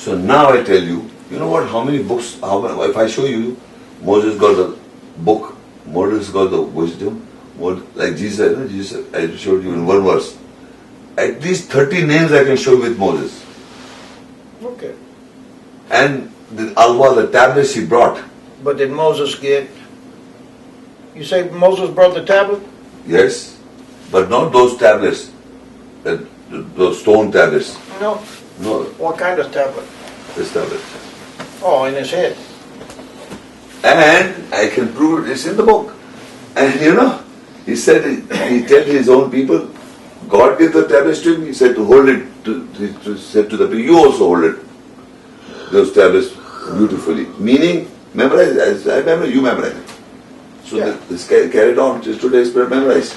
So now I tell you, you know what? How many books? If I show you, Moses got the book, Moses got the wisdom, like Jesus, I showed you in one verse. At least 30 names I can show you with Moses. Okay. And the alwa, the tablets he brought. But did Moses get? You say Moses brought the tablet? Yes, but not those tablets, those stone tablets. No. No, What kind of tablet? this tablet. Oh, in his head. And I can prove it, it's in the book. And you know, he said, he told his own people, God gave the tablets to him, he said to hold it, to said to the people, you also hold it. Those tablets beautifully. Meaning, memorize, as I remember, you memorize it. So Yeah. this carried on, just today's prayer memorized.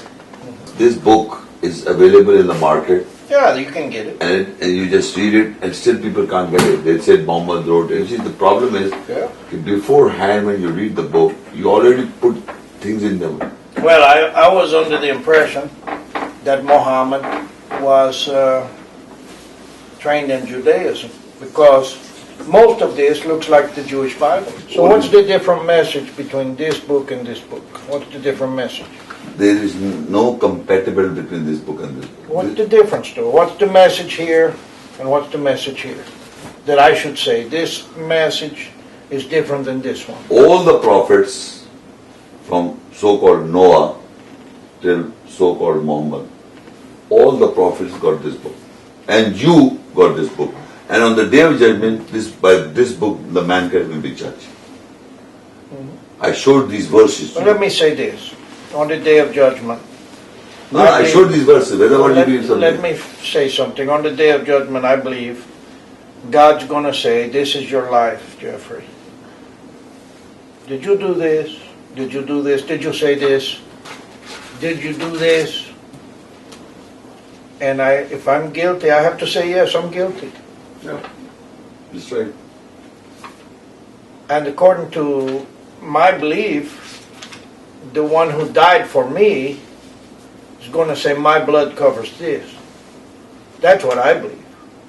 This book is available in the market. Yeah, you can get it. And you just read it, and still people can't get it. They said Muhammad wrote it. You see, the problem is, Yeah. beforehand when you read the book, you already put things in them. Well, I was under the impression that Muhammad was trained in Judaism because most of this looks like the Jewish Bible. So what's the different message between this book and this book? What's the different message? There is no compatible between this book and this book. What's the difference, though? What's the message here and what's the message here? That I should say this message is different than this one. All the prophets from so-called Noah till so-called Muhammad, all the prophets got this book. And you got this book. And on the day of judgment, by this book, the mankind will be judged. I showed these verses. But let me say this. On the day of judgment. No, I showed these verses. Let me say something. On the day of judgment, I believe God's going to say, this is your life, Jeffrey. Did you do this? Did you do this? Did you say this? Did you do this? And if I'm guilty, I have to say, yes, I'm guilty. Yeah, that's right. And according to my belief, the one who died for me is going to say, my blood covers this. That's what I believe.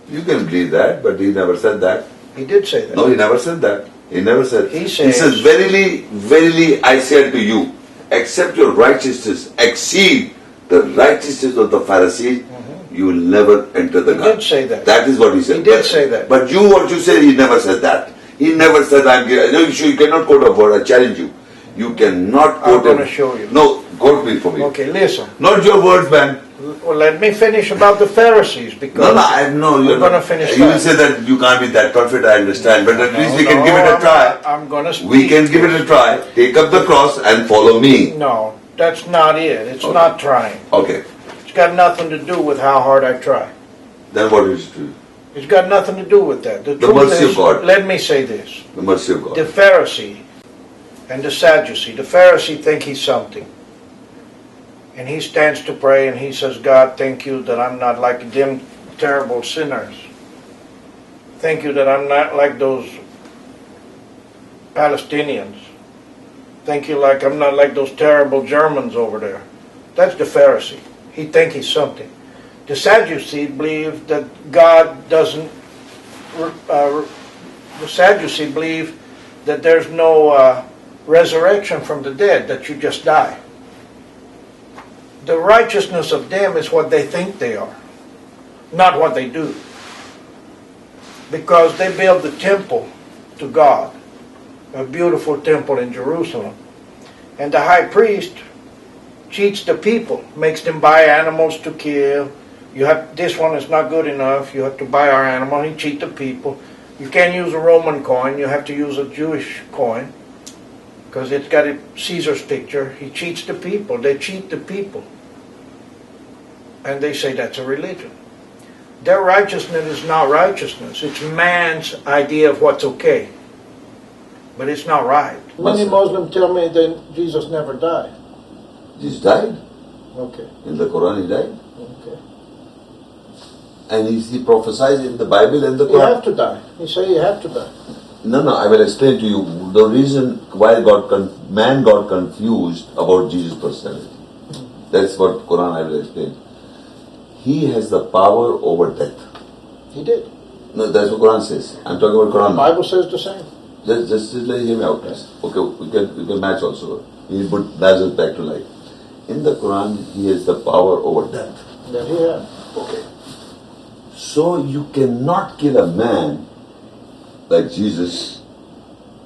You can believe that, but he never said that. He did say that. No, he never said that. He never said. He says, verily, verily, I say unto you, except your righteousness exceed the righteousness of the Pharisees, you will never enter the garden. He did say that. That is what he said. He did say that. But what you said, he never said that. He never said, you cannot quote a word. I challenge you. You cannot quote. I'm going to show you. No, quote me for me. Okay, listen. Not your words, man. Well, let me finish about the Pharisees because No, you're going to finish. You will say that you can't be that perfect, I understand, but at least we can give it a try. I'm going to speak. We can give it a try. Take up the cross and follow me. No, that's not it. It's not trying. Okay. It's got nothing to do with how hard I try. Then what is it? It's got nothing to do with that. The truth mercy is, of God. Let me say this. The mercy of God. The Pharisee and the Sadducee. The Pharisee think he's something. And he stands to pray and he says, God, thank you that I'm not like them terrible sinners. Thank you that I'm not like those Palestinians. Thank you like I'm not like those terrible Germans over there. That's the Pharisee. He think he's something. The Sadducee believe that God doesn't, the Sadducee believe that there's no resurrection from the dead, that you just die. The righteousness of them is what they think they are, not what they do. Because they build the temple to God, a beautiful temple in Jerusalem. And the high priest cheats the people, makes them buy animals to kill. This one is not good enough, you have to buy our animal. He cheats the people. You can't use a Roman coin, you have to use a Jewish coin, because it's got a Caesar's picture. He cheats the people. They cheat the people. And they say that's a religion. Their righteousness is not righteousness. It's man's idea of what's okay. But it's not right. Many Muslims tell me that Jesus never died. Jesus died. Okay. In the Quran he died. Okay. And he prophesied in the Bible and the Quran. You have to die. He said you have to die. No, I will explain to you the reason why man got confused about Jesus' personality. That's what Quran I will explain. He has the power over death. He did. No, that's what Quran says. I'm talking about Quran The now. Bible says the same. Just let hear me out, please. Okay, we can match also. He put Lazarus back to life. In the Quran, he has the power over death. That he had. Okay. So you cannot kill a man like Jesus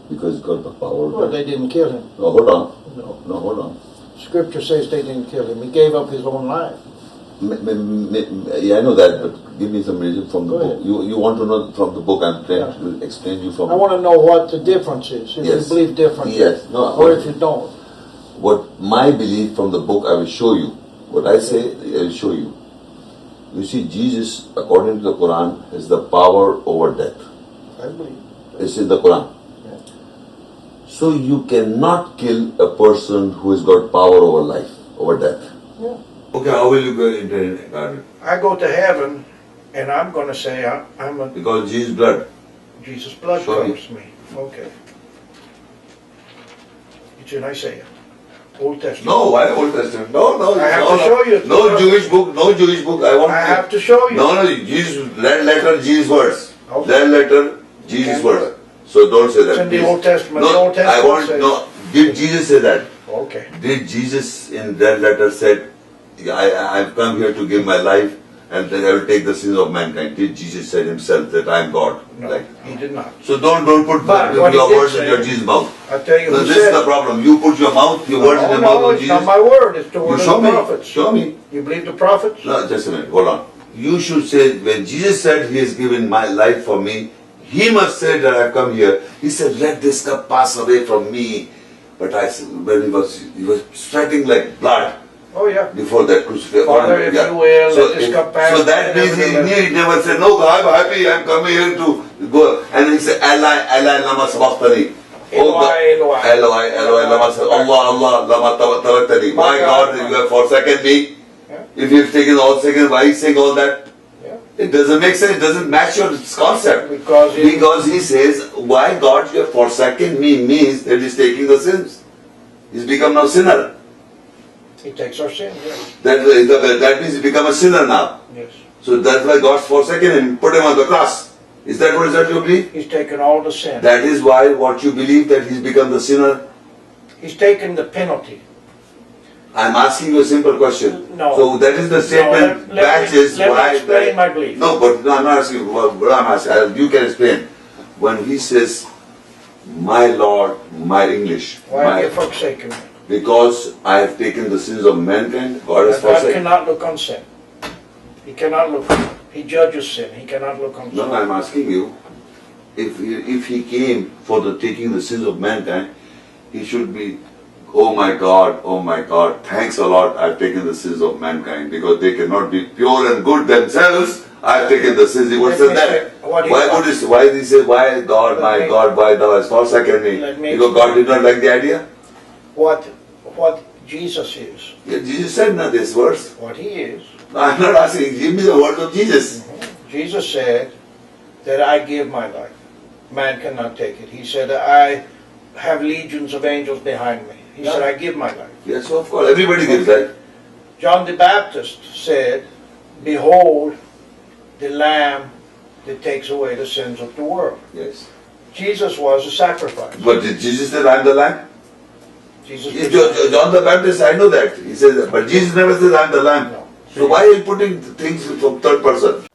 because he's got the power over Well, death. they didn't kill him. No, hold on. No. No, hold on. Scripture says they didn't kill him. He gave up his own life. Yeah, I know that, but give me some reason from the Go book. ahead. You want to know from the book. I'm trying Yeah. to explain you from. I want to know what the difference is. If Yes. you believe differently. Yes. No, Or if you don't. what my belief from the book, I will show you. What I say, I will show you. You see, Jesus, according to the Quran, has the power over death. I believe. It's in the Quran. Yeah. So you cannot kill a person who has got power over life, over death. Yeah. Okay, how will you go into garden? I go to heaven, and I'm going to say I'm a Because Jesus' blood. Jesus' blood Show me. covers me. Okay. It's in Isaiah, Old Testament. No, why Old Testament? No. I have to show you. No Jewish book. No Jewish book. I want. I have to show you. No, Jesus. Red letter, Jesus words. Okay. Red letter, Jesus Can't do words. it. So don't say that. It's in the please. Old Testament. No, The Old Testament I want says- no. Did Jesus say that? Okay. Did Jesus in that letter said, I've come here to give my life and then I will take the sins of mankind? Did Jesus say himself that I am God? No, Like, he did not. so don't put But your what he did words in say- your Jesus' mouth. I'll tell you So who this is said the it. problem. You put your mouth, your words in the mouth No, of it's Jesus. not my word. It's the You word show of the me. prophets. Show me. You believe the prophets? No, just a minute. Hold on. You should say, when Jesus said he has given my life for me, he must say that I've come here. He said, let this cup pass away from me. But I said, when he was sweating like blood Oh, yeah. before that crucifixion. Father, if you will, let this cup pass. So that means he never said, no, I'm happy, I'm coming here to go. And he said, Allah, lama sabaqtani. Eloi, Eloi, lama sabaqtani. Allah, lama taraktani. My God, you have forsaken me. Yeah. If you've taken all second, why is saying all that? Yeah. It doesn't make sense. It doesn't match your concept. Because he says, why God you have forsaken me means that he's taking the sins. He's become now sinner. he takes our sin. Yes. That means he's become a sinner now. Yes. So that's why God's forsaken him, put him on the cross. Is that what you believe? He's taken all the sin. That is why what you believe that he's become the sinner. He's taken the penalty. I'm asking you a simple question. No. So that is the statement matches let why. me explain my belief. No, but no, I'm not asking you. What I'm asking, you can explain. When he says, my Lord, my English, Why have you forsaken me? because I have taken the sins of mankind, God has God forsaken. cannot look on sin. He cannot look. He judges sin. He cannot look on sin. No, I'm asking you, if he came for the taking the sins of mankind, he should be, oh my God, thanks a lot, I've taken the sins of mankind, because they cannot be pure and good themselves, I've taken the sins. He would say that. Why did he say, why God, my God, why thou hast forsaken me? Because God did not like the idea? What Jesus is. Yeah, Jesus said not this verse. What he is. I'm not asking, give me the words of Jesus. Jesus said that I give my life. Man cannot take it. He said I have legions of angels behind me. He said I give my life. Yes, of course, everybody gives that. John the Baptist said, behold the Lamb that takes away the sins of the world. Yes. Jesus was a sacrifice. But did Jesus say, I'm the Lamb? Jesus John the Baptist, I know that. He says that. But Jesus never says, I'm the Lamb. No. So why are you putting things from third person?